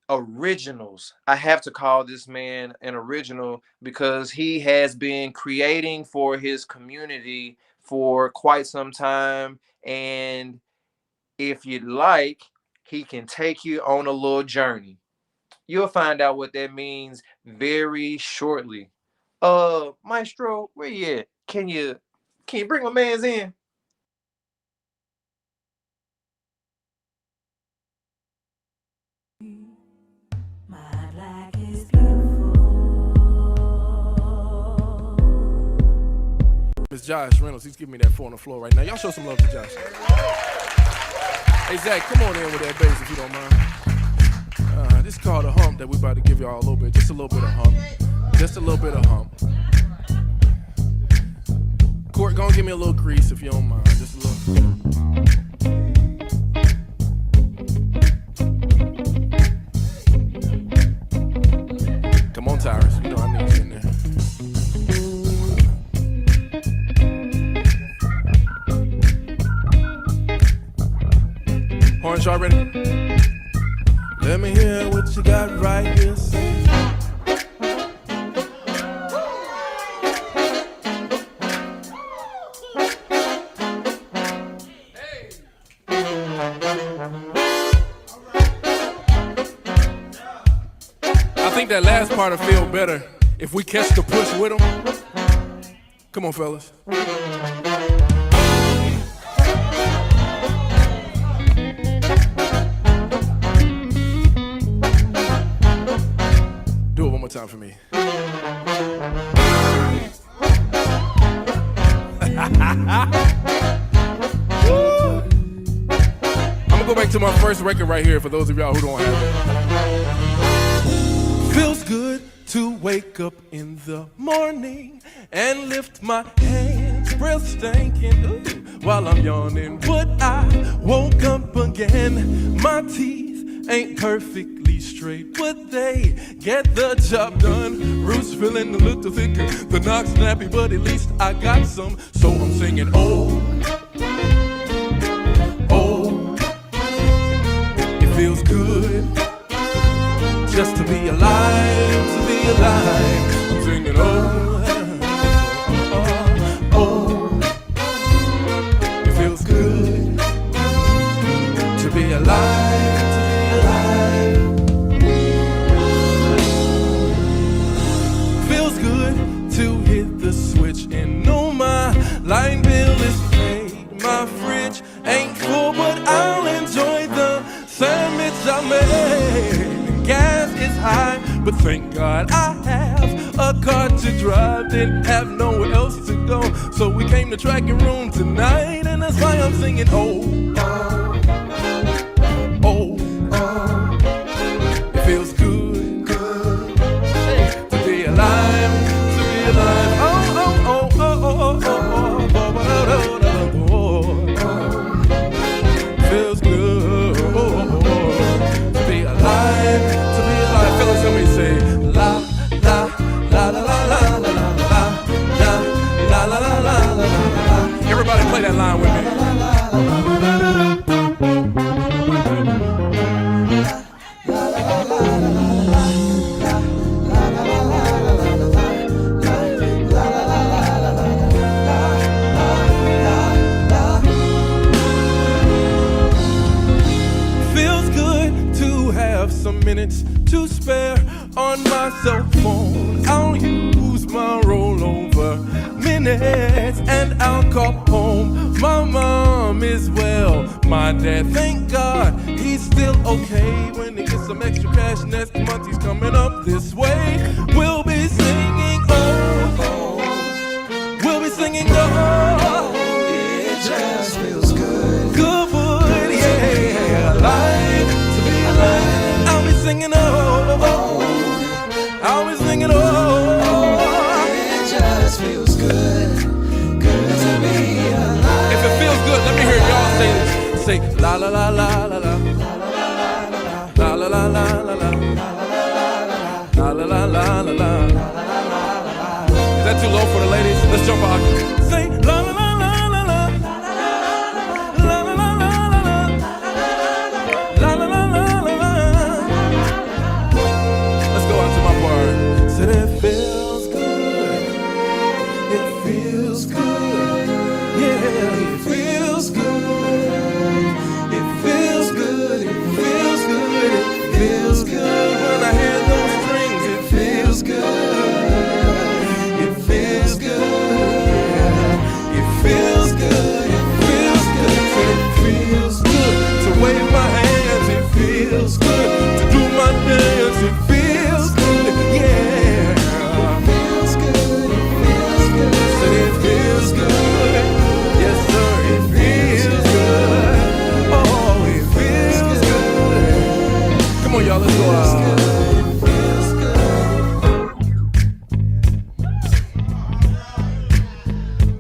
originals. I have to call this man an original because he has been creating for his community for quite some time. And if you'd like, he can take you on a little journey. You'll find out what that means very shortly. Maestro, where you at? Can you bring my man's in? It's Josh Reynolds. He's giving me that 4 on the floor right now. Y'all show some love to Josh. Hey, Zach, come on in with that bass if you don't mind. This is called a hump that we're about to give y'all a little bit. Just a little bit of hump. Just a little bit of hump. Court, go and give me a little grease if you don't mind. Just a little. Come on, Tyrus. You know I need you in there. Horns, y'all ready? Let me hear what you got right here. I think that last part will feel better if we catch the push with them. Come on, fellas. Do it one more time for me. I'm gonna go back to my first record right here for those of y'all who don't have it. Feels good to wake up in the morning and lift my hands last breath stinking, ooh, while I'm yawning. But I woke up again. My teeth ain't perfectly straight, but they get the job done. Roots feeling a little thicker, the knock snappy, but at least I got some. So I'm singing, oh, oh, it feels good just to be alive, to be alive. I'm singing, oh, oh, it feels good to be alive, to be alive. Feels good to hit the switch and know my line bill is paid. My fridge ain't full, but I'll enjoy the sandwich I made. Gas is high, but thank God I have a car to drive. Didn't have nowhere else to go, so we came to Tracking Room tonight, and that's why I'm singing, oh, oh, oh, it feels good, good to be alive, to be alive. Oh, oh, oh, oh, oh, oh, oh, oh, oh, feels good, oh, to be alive, to be alive. Fellas, let me say la la la la la la la la la la la la la. Everybody play that line with me. Feels good to have some minutes to spare on my cell phone. I'll use my rollover minutes and I'll call home. My mom is well, my dad, thank God, he's still okay. When he gets some extra cash next month, he's coming up this way. We'll be singing, oh, oh. We'll be singing, oh, it just feels good, good, yeah, alive, to be alive. I'll be singing, oh, oh, I'll be singing, oh, it just feels good, good to be alive. If it feels good, let me hear y'all say this. Say la la la la la la la la la la la la la la la la la. Is that too low for the ladies? Let's jump out. Say la la la la la la la la la la la la la la. Let's go out to my part. Said it feels good. It feels good. Yeah, it feels good. It feels good. It feels good. It feels good when I hear those strings. It feels good. It feels good. It feels good. It feels good. It feels good to wave my hands. It feels good to do my dance. It feels good. Yeah. It feels good. It feels good. Said it feels good. Yes, sir. It feels good. Oh, it feels good. Come on, y'all. Let's go out.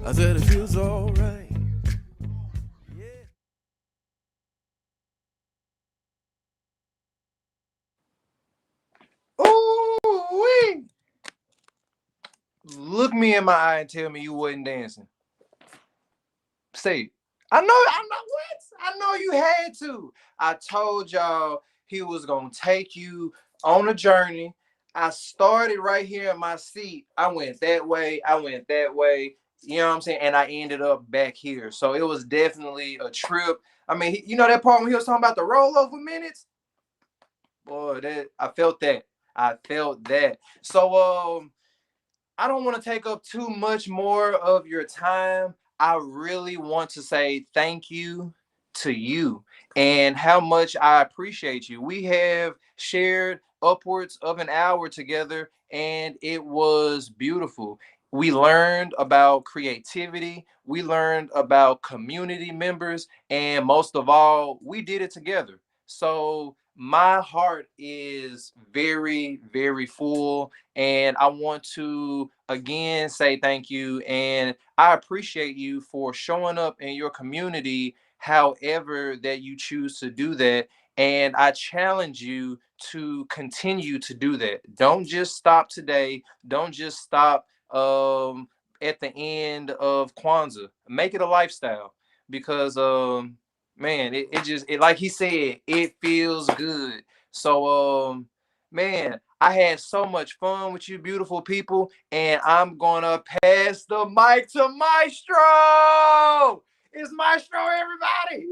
I said it feels alright. Ooh-wee. Look me in my eye and tell me you wasn't dancing. Say it. I know what? I know you had to. I told y'all he was gonna take you on a journey. I started right here in my seat. I went that way. I went that way. You know what I'm saying? And I ended up back here. So it was definitely a trip. I mean, you know that part when he was talking about the rollover minutes? Boy, that I felt that. I felt that. So I don't want to take up too much more of your time. I really want to say thank you to you and how much I appreciate you. We have shared upwards of an hour together and it was beautiful. We learned about creativity, we learned about community members, and most of all, we did it together. So my heart is very, very full. And I want to again say thank you. And I appreciate you for showing up in your community, however that you choose to do that. And I challenge you to continue to do that. Don't just stop today. Don't just stop at the end of Kwanzaa. Make it a lifestyle, because man, it just, it, like he said, it feels good. So man, I had so much fun with you beautiful people, and I'm gonna pass the mic to Maestro. It's Maestro, everybody.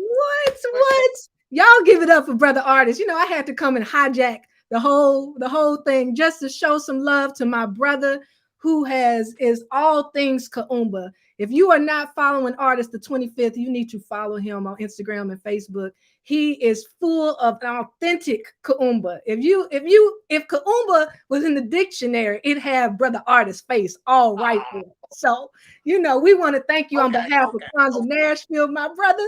What? Y'all give it up for brother artist. You know, I had to come and hijack the whole thing just to show some love to my brother who is all things KUUMBA. If you are not following Artist the 25th, you need to follow him on Instagram and Facebook. He is full of an authentic KUUMBA. If KUUMBA was in the dictionary, it'd have brother Artist's face all right there. So, you know, we want to thank you on behalf of Kwanzaa Nashville, my brother,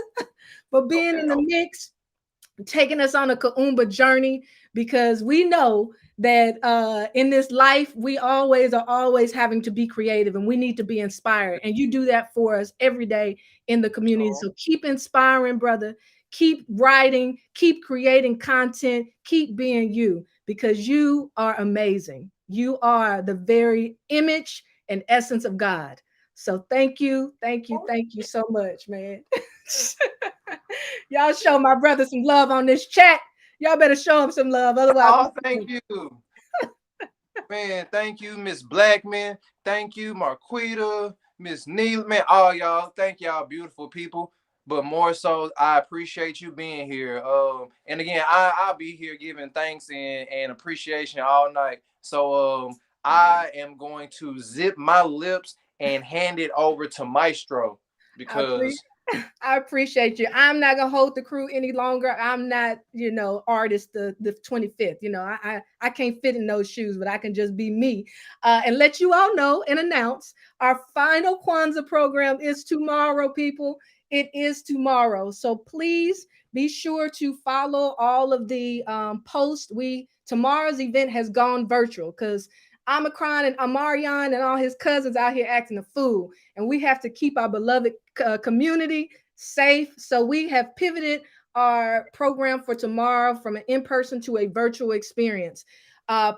for being in the mix, taking us on a KUUMBA journey, because we know that in this life we are always having to be creative, and we need to be inspired, and you do that for us every day in the community. So keep inspiring, brother. Keep writing, keep creating content, keep being you, because you are amazing. You are the very image and essence of God. So thank you so much, man. Y'all show my brother some love on this chat. Y'all better show him some love. Otherwise, Oh, thank you. Man, thank you, Miss Blackman. Thank you, Marquita, Miss Neal. Man, all y'all. Thank y'all, beautiful people. But more so, I appreciate you being here. And again, I'll be here giving thanks and appreciation all night. So I am going to zip my lips and hand it over to Maestro, because I appreciate you. I'm not gonna hold the crew any longer. I'm not, artist the 25th. I can't fit in those shoes, but I can just be me. And let you all know and announce our final Kwanzaa program is tomorrow, people. It is tomorrow. So please be sure to follow all of the posts. Tomorrow's event has gone virtual because Omicron and Amarion and all his cousins out here acting a fool, and we have to keep our beloved community safe. So we have pivoted our program for tomorrow from an in-person to a virtual experience.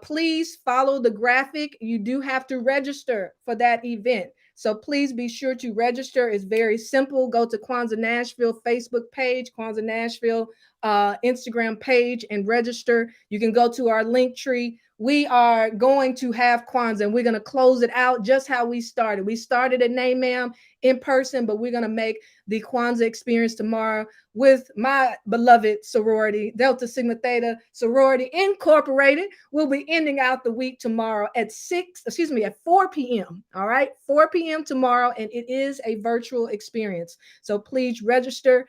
Please follow the graphic. You do have to register for that event. So please be sure to register. It's very simple. Go to Kwanzaa Nashville Facebook page, Kwanzaa Nashville Instagram page, and register. You can go to our link tree. We are going to have Kwanzaa, and we're going to close it out just how we started. We started at Naymam in person, but we're going to make the Kwanzaa experience tomorrow with my beloved sorority, Delta Sigma Theta Sorority Incorporated. We'll be ending out the week tomorrow at 4 p.m. All right, 4 p.m. tomorrow, and it is a virtual experience. So please register.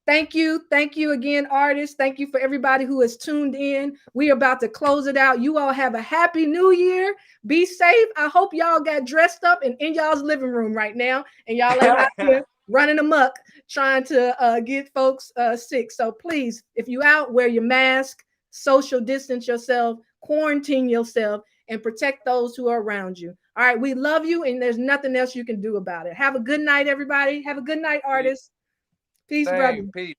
Thank you again, artists. Thank you for everybody who has tuned in. We are about to close it out. You all have a happy new year. Be safe. I hope y'all got dressed up and in y'all's living room right now, and y'all ain't out here running amok trying to get folks sick. So please, if you out, wear your mask, social distance yourself, quarantine yourself, and protect those who are around you. All right, we love you, and there's nothing else you can do about it. Have a good night, everybody. Have a good night, artists. Peace, brother. Peace.